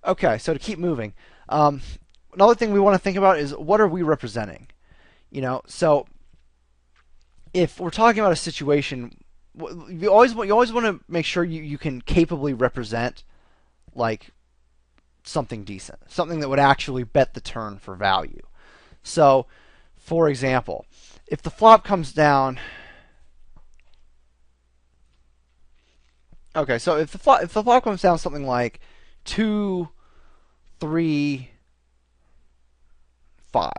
Okay, so to keep moving, another thing we want to think about is what are we representing? So if we're talking about a situation, you always want to make sure you can capably represent like something decent, something that would actually bet the turn for value. So, for example, if the flop comes down, okay, so if the flop comes down something like 2, 3, 5,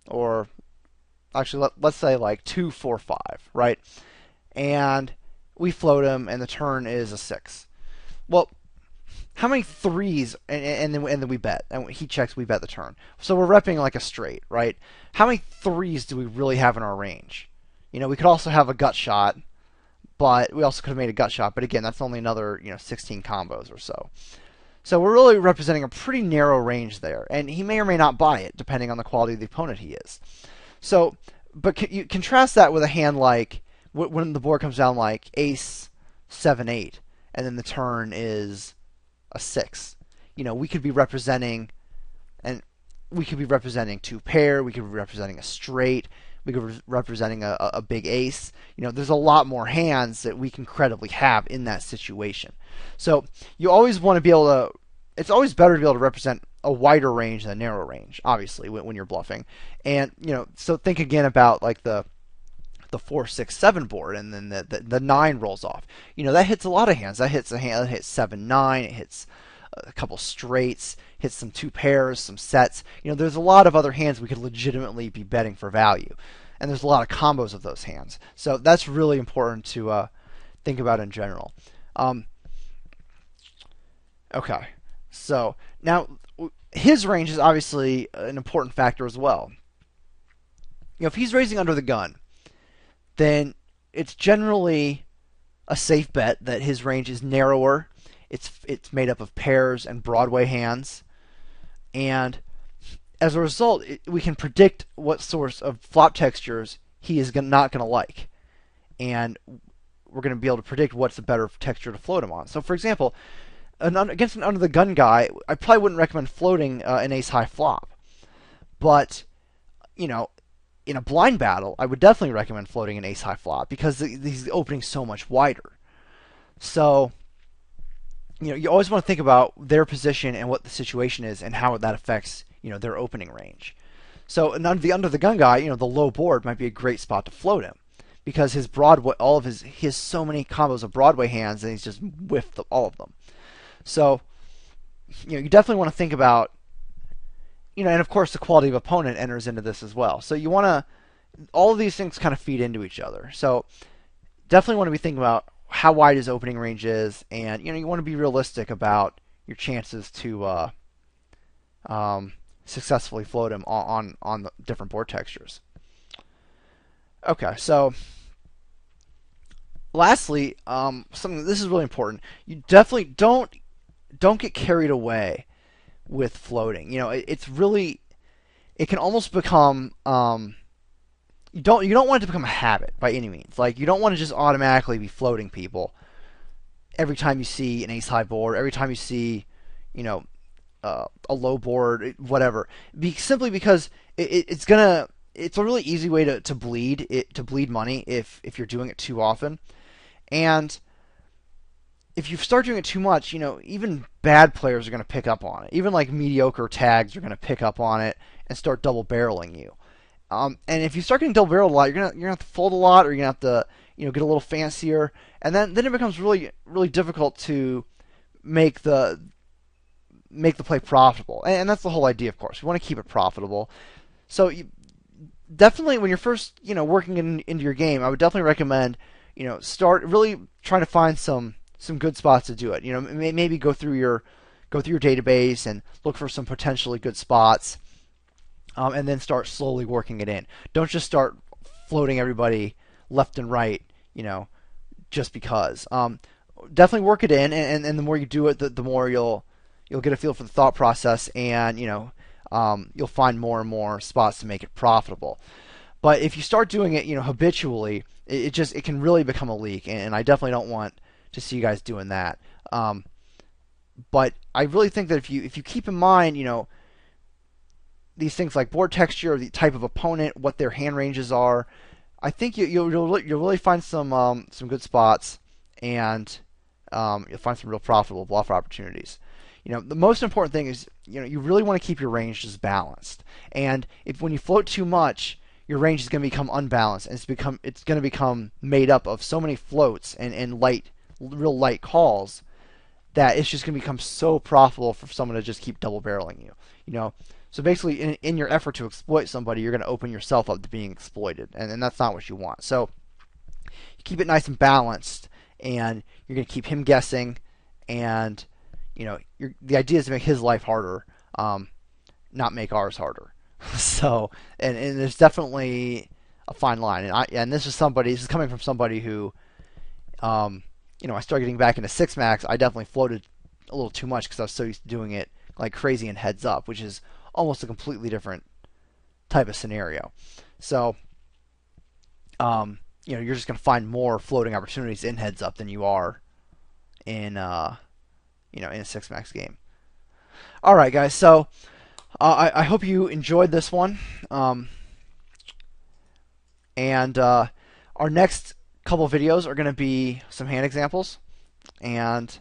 or actually let's say like 2, 4, 5, right? And we float him, and the turn is a 6. Well, how many threes, and then we bet, and he checks, we bet the turn. So we're repping like a straight, right? How many threes do we really have in our range? We could also have a gut shot, but we also could have made a gut shot. But again, that's only another 16 combos or so. So we're really representing a pretty narrow range there, and he may or may not buy it depending on the quality of the opponent he is. So, but you contrast that with a hand like when the board comes down like Ace 7, 8, and then the turn is a 6. We could be representing, and we could be representing 2 pair. We could be representing a straight. We could be representing a big ace. There's a lot more hands that we can credibly have in that situation. So you always want to be able to. It's always better to be able to represent a wider range than a narrow range, obviously, when you're bluffing. And so think again about like the 4, 6, 7 board, and then the 9 rolls off. That hits a lot of hands. That hits a hand that hits 7, 9. It hits a couple straights, hits some 2 pairs, some sets. There's a lot of other hands we could legitimately be betting for value, and there's a lot of combos of those hands. So that's really important to think about in general. Okay, so now his range is obviously an important factor as well. If he's raising under the gun, then it's generally a safe bet that his range is narrower. It's made up of pairs and Broadway hands, and as a result, we can predict what sorts of flop textures he is not going to like, and we're going to be able to predict what's a better texture to float him on. So, for example, against an under the gun guy, I probably wouldn't recommend floating an ace high flop, but in a blind battle, I would definitely recommend floating an ace high flop because the opening's so much wider. So, you always want to think about their position and what the situation is and how that affects, their opening range. So, the under the gun guy, the low board might be a great spot to float him because his Broadway, all of he has so many combos of Broadway hands and he's just whiffed all of them. So, you definitely want to think about, and of course the quality of opponent enters into this as well. So you want to, all of these things kind of feed into each other. So definitely want to be thinking about how wide his opening range is, and you want to be realistic about your chances to successfully float him on the different board textures. Okay, so lastly, something this is really important. You definitely don't get carried away with floating. It's really, it can almost become you don't want it to become a habit by any means. Like, you don't want to just automatically be floating people every time you see an ace high board, every time you see a low board, whatever. Simply because it's a really easy way to bleed money if you're doing it too often. And if you start doing it too much, even bad players are going to pick up on it. Even like mediocre tags are going to pick up on it and start double barreling you. And if you start getting double barreled a lot, you're gonna have to fold a lot, or you're gonna have to get a little fancier, and then it becomes really really difficult to make the play profitable. And that's the whole idea, of course. We want to keep it profitable. So definitely when you're first working into your game, I would definitely recommend start really trying to find some good spots to do it. Maybe go through your database and look for some potentially good spots, and then start slowly working it in. Don't just start floating everybody left and right, just because. Definitely work it in, and the more you do it, the more you'll get a feel for the thought process, and you'll find more and more spots to make it profitable. But if you start doing it, habitually, it can really become a leak, and I definitely don't want to see you guys doing that. But I really think that if you keep in mind, these things like board texture, the type of opponent, what their hand ranges are, I think you'll really find some good spots, and you'll find some real profitable bluff opportunities. The most important thing is you really want to keep your range just balanced. And if when you float too much, your range is going to become unbalanced, and it's going to become made up of so many floats and real light calls that it's just going to become so profitable for someone to just keep double barreling you. So basically, in your effort to exploit somebody, you're going to open yourself up to being exploited, and that's not what you want. So you keep it nice and balanced, and you're going to keep him guessing, and the idea is to make his life harder, not make ours harder. So, and there's definitely a fine line, and this is coming from somebody who, I started getting back into six max. I definitely floated a little too much because I was so used to doing it like crazy in heads up, which is almost a completely different type of scenario. So, you're just going to find more floating opportunities in heads up than you are in in a six max game. All right, guys. So I hope you enjoyed this one. And our next couple videos are going to be some hand examples, and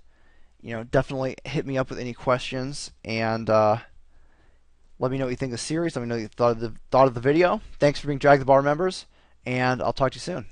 definitely hit me up with any questions, and let me know what you think of the series. Let me know what you thought of the video. Thanks for being DragtheBar members, and I'll talk to you soon.